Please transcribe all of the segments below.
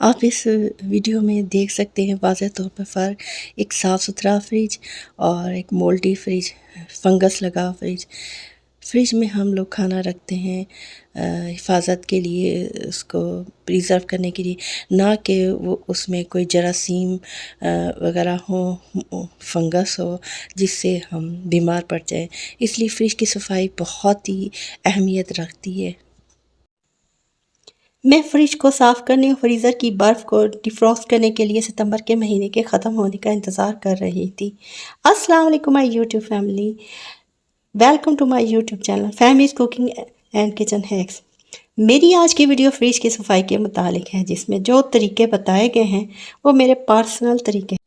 आप इस वीडियो में देख सकते हैं वाज़ह तौर पर फ़र्क, एक साफ़ सुथरा फ्रिज और एक मोल्डी फ्रिज, फंगस लगा फ्रिज। फ्रिज में हम लोग खाना रखते हैं हिफाजत के लिए, उसको प्रिज़र्व करने के लिए, ना कि वो उसमें कोई जरासीम वगैरह हो, फंगस हो, जिससे हम बीमार पड़ जाएं। इसलिए फ्रिज की सफाई बहुत ही अहमियत रखती है। मैं फ्रिज को साफ़ करने और फ्रीज़र की बर्फ़ को डिफ्रॉस्ट करने के लिए सितंबर के महीने के ख़त्म होने का इंतज़ार कर रही थी। अस्सलाम वालेकुम my YouTube family, welcome to my YouTube channel family's cooking and kitchen hacks. मेरी आज की वीडियो फ्रिज की सफाई के मुतालिक है, जिसमें जो तरीके बताए गए हैं वो मेरे पर्सनल तरीके हैं।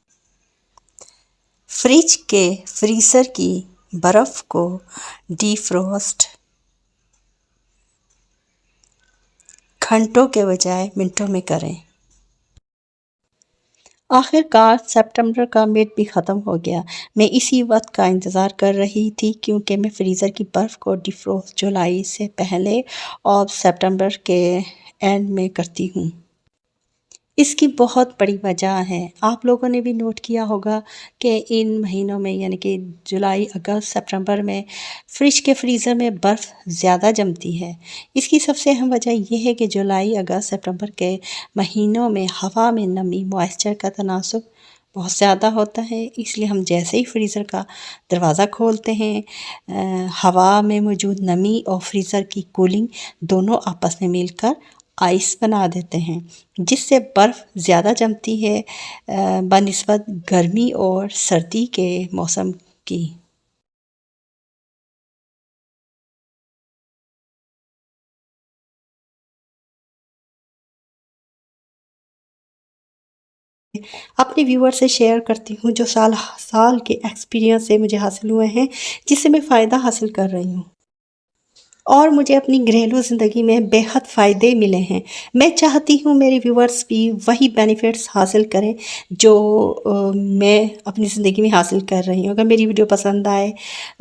फ्रिज के फ्रीज़र की बर्फ़ को डिफ्रॉस्ट घंटों के बजाय मिनटों में करें। आखिरकार सितंबर का मिड भी ख़त्म हो गया। मैं इसी वक्त का इंतज़ार कर रही थी, क्योंकि मैं फ्रीज़र की बर्फ़ को डिफ्रॉस्ट जुलाई से पहले और सितंबर के एंड में करती हूँ। इसकी बहुत बड़ी वजह है। आप लोगों ने भी नोट किया होगा कि इन महीनों में, यानी कि जुलाई, अगस्त, सितंबर में फ्रिज के फ्रीज़र में बर्फ़ ज़्यादा जमती है। इसकी सबसे अहम वजह यह है कि जुलाई, अगस्त, सितंबर के महीनों में हवा में नमी, मॉइस्चर का तनासुब बहुत ज़्यादा होता है। इसलिए हम जैसे ही फ्रीज़र का दरवाज़ा खोलते हैं, हवा में मौजूद नमी और फ्रीज़र की कूलिंग दोनों आपस में मिलकर आइस बना देते हैं, जिससे बर्फ़ ज़्यादा जमती है बनिस्बत गर्मी और सर्दी के मौसम की। अपने व्यूअर से शेयर करती हूँ जो साल साल के एक्सपीरियंस से मुझे हासिल हुए हैं, जिससे मैं फ़ायदा हासिल कर रही हूँ और मुझे अपनी घरेलू ज़िंदगी में बेहद फ़ायदे मिले हैं। मैं चाहती हूँ मेरे व्यूअर्स भी वही बेनिफिट्स हासिल करें जो मैं अपनी ज़िंदगी में हासिल कर रही हूँ। अगर मेरी वीडियो पसंद आए,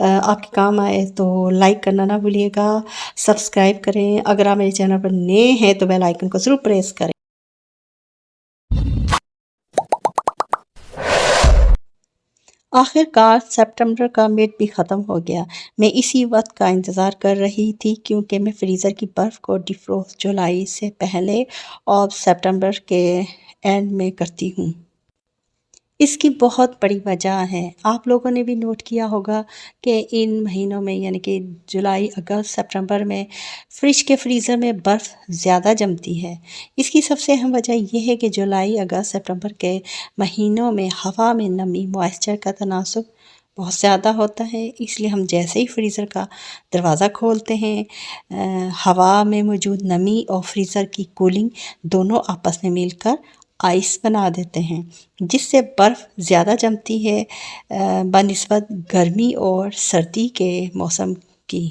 आपके काम आए, तो लाइक करना ना भूलिएगा, सब्सक्राइब करें। अगर आप मेरे चैनल पर नए हैं तो बेल आइकन को ज़रूर प्रेस करें। आखिरकार सितंबर का मिड भी ख़त्म हो गया। मैं इसी वक्त का इंतज़ार कर रही थी, क्योंकि मैं फ्रीज़र की बर्फ़ को डिफ्रॉस्ट जुलाई से पहले और सितंबर के एंड में करती हूँ। इसकी बहुत बड़ी वजह है। आप लोगों ने भी नोट किया होगा कि इन महीनों में, यानी कि जुलाई, अगस्त, सितंबर में फ्रिज के फ्रीज़र में बर्फ़ ज़्यादा जमती है। इसकी सबसे अहम वजह यह है कि जुलाई, अगस्त, सितंबर के महीनों में हवा में नमी, मॉइस्चर का तनासुब बहुत ज़्यादा होता है। इसलिए हम जैसे ही फ्रीज़र का दरवाज़ा खोलते हैं, हवा में मौजूद नमी और फ्रीज़र की कूलिंग दोनों आपस में मिलकर आइस बना देते हैं, जिससे बर्फ़ ज़्यादा जमती है बनिस्बत गर्मी और सर्दी के मौसम की।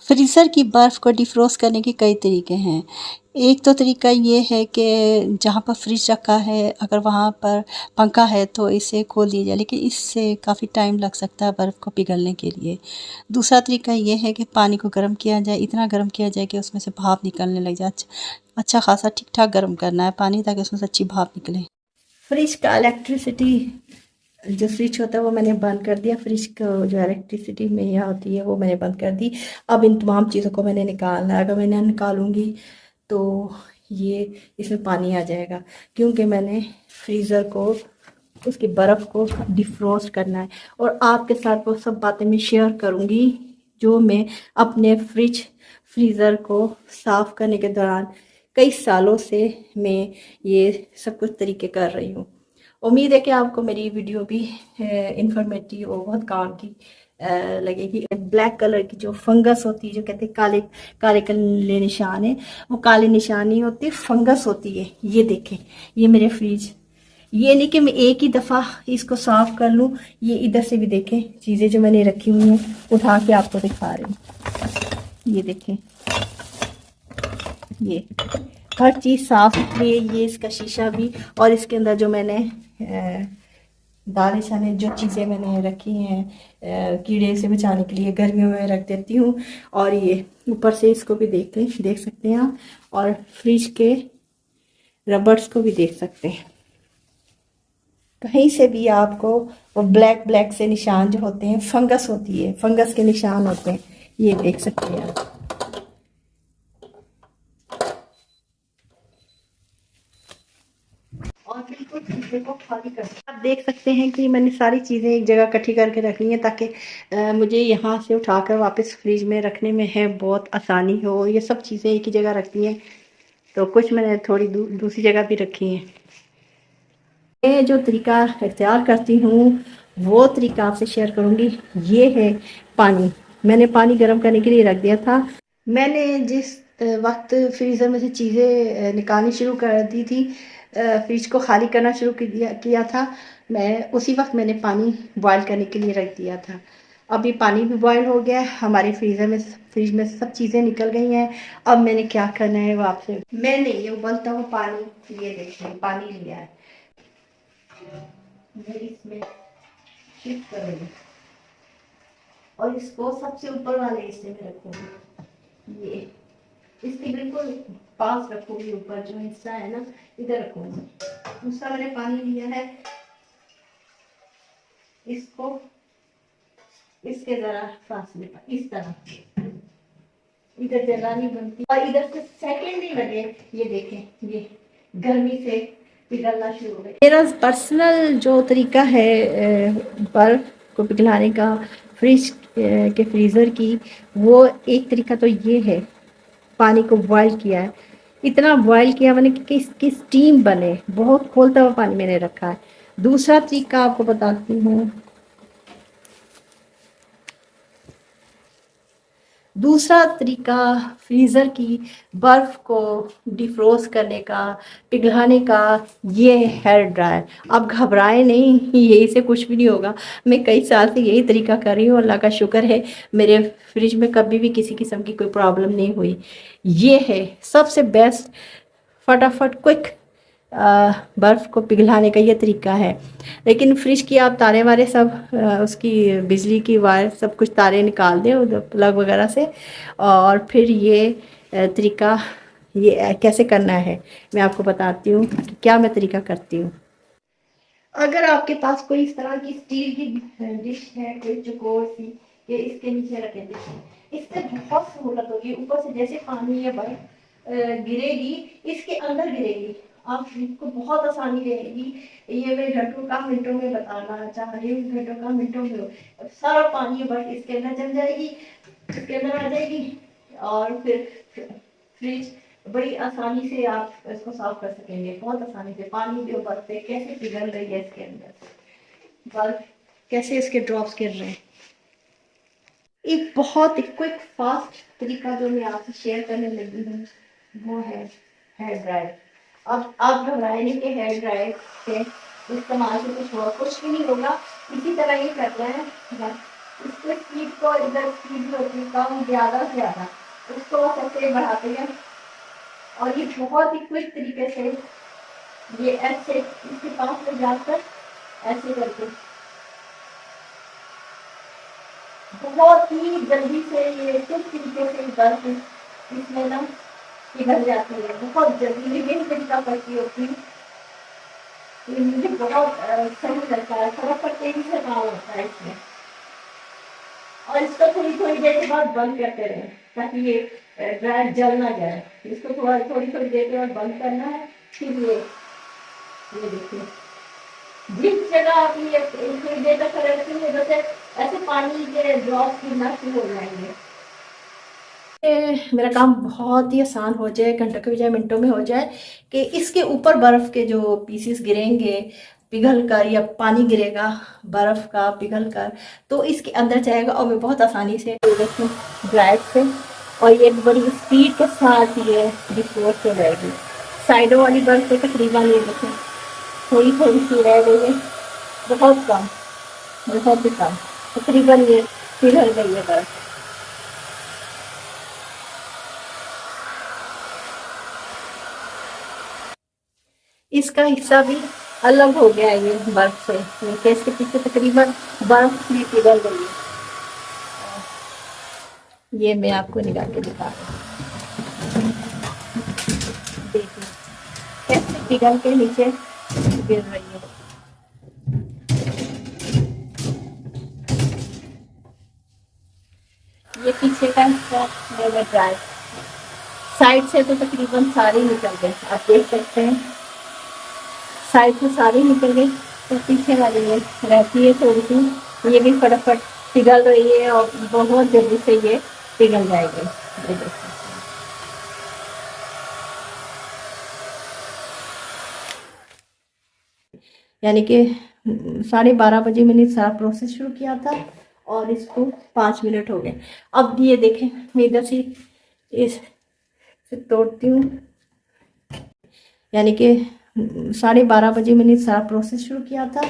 फ्रीज़र की बर्फ़ को डिफ्रॉस्ट करने के कई तरीके हैं। एक तो तरीका ये है कि जहाँ पर फ्रिज रखा है, अगर वहाँ पर पंखा है तो इसे खोल दिया जाए, लेकिन इससे काफ़ी टाइम लग सकता है बर्फ़ को पिघलने के लिए। दूसरा तरीका ये है कि पानी को गर्म किया जाए, इतना गर्म किया जाए कि उसमें से भाप निकलने लग जाए। अच्छा खासा ठीक ठाक गर्म करना है पानी, ताकि उसमें से अच्छी भाप निकले। फ्रिज का इलेक्ट्रिसिटी जो स्विच होता है वो मैंने बंद कर दिया। फ्रिज को जो इलेक्ट्रिसिटी में यह होती है वो मैंने बंद कर दी। अब इन तमाम चीज़ों को मैंने निकालना है। अगर मैं इन्हें निकालूंगी तो ये इसमें पानी आ जाएगा, क्योंकि मैंने फ्रीज़र को, उसकी बर्फ़ को डिफ्रॉस्ट करना है। और आपके साथ वो सब बातें मैं शेयर करूँगी जो मैं अपने फ्रीज़र को साफ़ करने के दौरान कई सालों से मैं ये सब कुछ तरीके कर रही हूँ। उम्मीद है कि आपको मेरी वीडियो भी इंफॉर्मेटिव और बहुत काम की लगेगी। ब्लैक कलर की जो फंगस होती है, जो कहते हैं काले काले काले निशान है, वो काले निशान नहीं होते, फंगस होती है। ये देखें, ये मेरे फ्रिज, ये नहीं कि मैं एक ही दफ़ा इसको साफ कर लूँ। ये इधर से भी देखें, चीज़ें जो मैंने रखी हुई हैं उठा के आपको दिखा रही हूँ। ये देखें, ये हर चीज़ साफ सुथरी है। ये इसका शीशा भी, और इसके अंदर जो मैंने दालें शालें जो चीज़ें मैंने रखी हैं कीड़े से बचाने के लिए गर्मियों में रख देती हूँ। और ये ऊपर से इसको भी देख सकते हैं आप, और फ्रिज के रबर्स को भी देख सकते हैं। कहीं से भी आपको वो ब्लैक ब्लैक से निशान जो होते हैं, फंगस होती है, फंगस के निशान होते हैं, ये देख सकते हैं आप। और बिल्कुल चीज़ें को खाली कर, आप देख सकते हैं कि मैंने सारी चीज़ें एक जगह इकट्ठी करके रखी हैं ताकि मुझे यहाँ से उठाकर वापस फ्रिज में रखने में है बहुत आसानी हो। ये सब चीज़ें एक ही जगह रखती हैं, तो कुछ मैंने थोड़ी दूसरी जगह भी रखी हैं। मैं जो तरीका इख्तियार करती हूँ वो तरीका आपसे शेयर करूँगी। ये है पानी, मैंने पानी गर्म करने के लिए रख दिया था। मैंने जिस वक्त फ्रीज़र में से चीज़ें निकालनी शुरू कर दी थी, फ्रिज को खाली करना शुरू किया था, मैं उसी वक्त मैंने पानी बॉयल करने के लिए रख दिया था। अभी पानी भी बॉयल हो गया है, हमारे फ्रिज में सब चीज़ें निकल गई हैं। अब मैंने क्या करना है वो आपसे, मैंने ये उबलता हुआ पानी, ये देखिए पानी लिया है, मैं इसमें शिफ्ट करूँगी और इसको सबसे ऊपर वाले हिस्से में रखूँगी। ये इसके बिल्कुल पास रखूँगी, ऊपर जो हिस्सा है ना इधर रखूँगी। दूसरा मैंने पानी लिया है, इसको इसके जरा फासले पर इस तरह, इधर जला नहीं बनती और इधर से सेकंड नहीं लगे। ये देखें, ये गर्मी से पिघलना शुरू हो गया। मेरा पर्सनल जो तरीका है बर्फ को पिघलाने का फ्रिज के फ्रीज़र की, वो एक तरीका तो ये है, पानी को बॉयल किया है, इतना बॉयल किया मैंने कि इसकी स्टीम बने, बहुत खोलता हुआ पानी मैंने रखा है। दूसरा तरीका आपको बताती हूँ, दूसरा तरीका फ्रीज़र की बर्फ़ को डिफ्रोस्ट करने का, पिघलाने का, ये है हेयर ड्रायर। अब घबराएं नहीं, यही से कुछ भी नहीं होगा। मैं कई साल से यही तरीका कर रही हूँ, अल्लाह का शुक्र है मेरे फ्रिज में कभी भी किसी किस्म की कोई प्रॉब्लम नहीं हुई। ये है सबसे बेस्ट, फटाफट क्विक बर्फ़ को पिघलाने का ये तरीका है। लेकिन फ्रिज की आप तारे वारे सब उसकी बिजली की वायर सब कुछ तारे निकाल दें उधर प्लग वगैरह से, और फिर ये तरीका ये कैसे करना है मैं आपको बताती हूँ कि क्या मैं तरीका करती हूँ। अगर आपके पास कोई इस तरह की स्टील की डिश है, कोई चौकोर सी, ये इसके नीचे रखे देखें, इससे बहुत सहूलत होगी। ऊपर से जैसे पानी या बर्फ गिरेगी, इसके अंदर गिरेगी, आपको बहुत आसानी रहेगी। ये मैं घंटों का मिनटों में बताना चाह रही हूँ, घंटों का मिनटों में सारा पानी बर्फ इसके अंदर जम जाएगी, इसके अंदर आ जाएगी, और फिर फ्रिज बड़ी आसानी से आप इसको साफ कर सकेंगे, बहुत आसानी से। पानी के ऊपर से कैसे पिघल रही है इसके अंदर, बर्फ कैसे इसके ड्रॉप्स गिर रहे हैं। एक बहुत ही क्विक फास्ट तरीका जो मैं आपसे शेयर करने लगी हूँ वो है हेयर ड्रायर। अब आप घबराए नहीं कि हेयर ड्रायर के इस्तेमाल से कुछ भी नहीं होगा, इसी तरह ही करना है बस। इसके स्पीड को, इधर स्पीड होती है कम ज़्यादा से ज़्यादा, उसको ऐसे बढ़ाते हैं और ये बहुत ही क्विक तरीके से ये ऐसे इसके पास में जाकर ऐसे करके बहुत ही जल्दी से ये क्विक तरीके से बर्फ इसमें ना पिघल जाती है, बहुत जल्दी। विभिन्न तरीका करती होती हूँ, ये मुझे बहुत सही लगता है, फटाफट तेजी से काम होता है इसमें। और इसको थोड़ी थोड़ी देर के बाद बंद करते रहें ताकि ये ड्रायर जल ना जाए। इसको थोड़ी थोड़ी देर के बाद बंद करना है। फिर ये देखिए, जिस जगह आप ये थोड़ी देर तक खड़े रखेंगे जैसे ऐसे पानी के ड्रॉप्स गिरना शुरू हो जाएंगे। मेरा काम बहुत ही आसान हो जाए, घंटों के बजाय मिनटों में हो जाए, कि इसके ऊपर बर्फ़ के जो पीसेस गिरेंगे पिघल कर, या पानी गिरेगा बर्फ़ का पिघल कर, तो इसके अंदर जाएगा और मैं बहुत आसानी से देखूँ ड्रायर से, और ये बड़ी स्पीड के साथ ये डिस्पोज हो जाएगी। साइडों वाली बर्फ़ तो तकरीबन ये देखें थोड़ी थोड़ी सी रह गई है, बहुत कम, बहुत ही कम, तकरीबन ये पिघल गई है बर्फ़। इसका हिस्सा भी अलग हो गया है ये बर्फ से। देखिए इसके पीछे तकरीबन बर्फ भी पिघल गई है। ये मैं आपको निकाल के दिखा रही हूँ, देखिए कैसे पिघल के नीचे गिर रही है। ये पीछे का हिस्सा मेरा ड्राई, साइड से तो तकरीबन सारे निकल गए, आप देख सकते हैं साइड से सारे निकल गए। तो पीछे वाली ये रहती है थोड़ी सी, ये भी फटाफट पिघल रही है और बहुत जल्दी से ये पिघल जाएगी। ये देखिए यानी कि 12:30 बजे मैंने सारा प्रोसेस शुरू किया था और इसको 5 मिनट हो गए। अब ये देखें मैं इधर से इस से तोड़ती हूँ, यानी कि 12:30 बजे मैंने सारा प्रोसेस शुरू किया था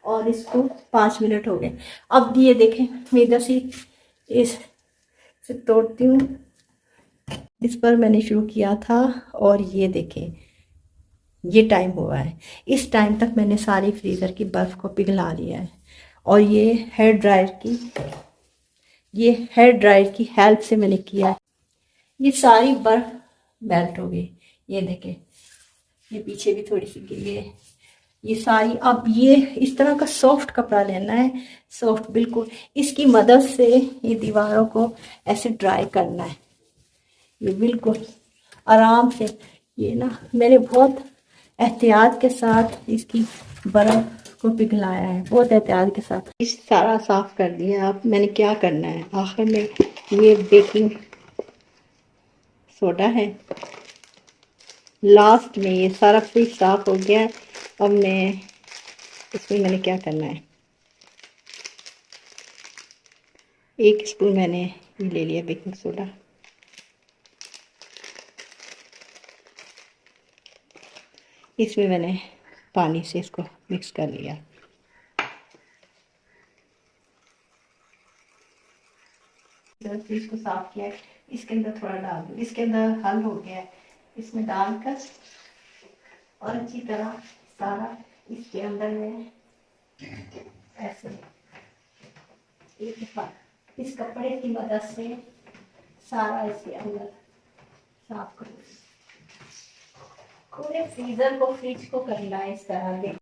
और इसको 5 मिनट हो गए। अब ये देखें मैं इधर से इस से तोड़ती हूँ, इस पर मैंने शुरू किया था और ये देखें ये टाइम हुआ है। इस टाइम तक मैंने सारी फ्रीज़र की बर्फ़ को पिघला लिया है और ये हेयर ड्रायर की हेल्प से मैंने किया है। ये सारी बर्फ़ मेल्ट हो गई, ये देखें ये पीछे भी थोड़ी सी गिरी है ये सारी। अब ये इस तरह का सॉफ्ट कपड़ा लेना है, सॉफ्ट बिल्कुल, इसकी मदद से ये दीवारों को ऐसे ड्राई करना है, ये बिल्कुल आराम से। ये ना मैंने बहुत एहतियात के साथ इसकी बर्फ़ को पिघलाया है, बहुत एहतियात के साथ। इस सारा साफ़ कर दिया। अब मैंने क्या करना है, आखिर में ये बेकिंग सोडा है, लास्ट में ये सारा फ्रिज साफ हो गया है। अब मैं इसमें मैंने क्या करना है, 1 स्पून मैंने ये ले लिया बेकिंग सोडा, इसमें मैंने पानी से इसको मिक्स कर लिया। फ्रिज को साफ किया है, इसके अंदर थोड़ा डाल दूँ, इसके अंदर हल हो गया है, इसमें डालकर और अच्छी तरह सारा इसके अंदर में ऐसे एक दफा इस कपड़े की मदद से सारा इसके अंदर साफ करो। पूरे फ्रिज को करना है इस तरह से।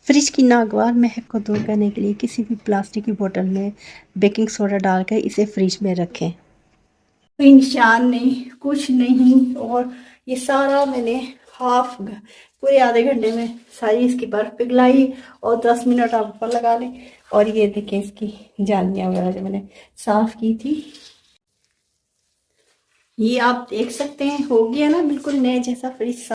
फ्रिज की नागवार महक को दूर करने के लिए किसी भी प्लास्टिक की बोतल में बेकिंग सोडा डालकर इसे फ्रिज में रखें। कोई निशान नहीं, कुछ नहीं, और ये सारा मैंने पूरे आधे घंटे में सारी इसकी बर्फ़ पिघलाई और 10 मिनट आप ऊपर लगा लें। और ये देखें इसकी जालियाँ वगैरह जो मैंने साफ़ की थी, ये आप देख सकते हैं हो गया ना बिल्कुल नए जैसा फ्रिज।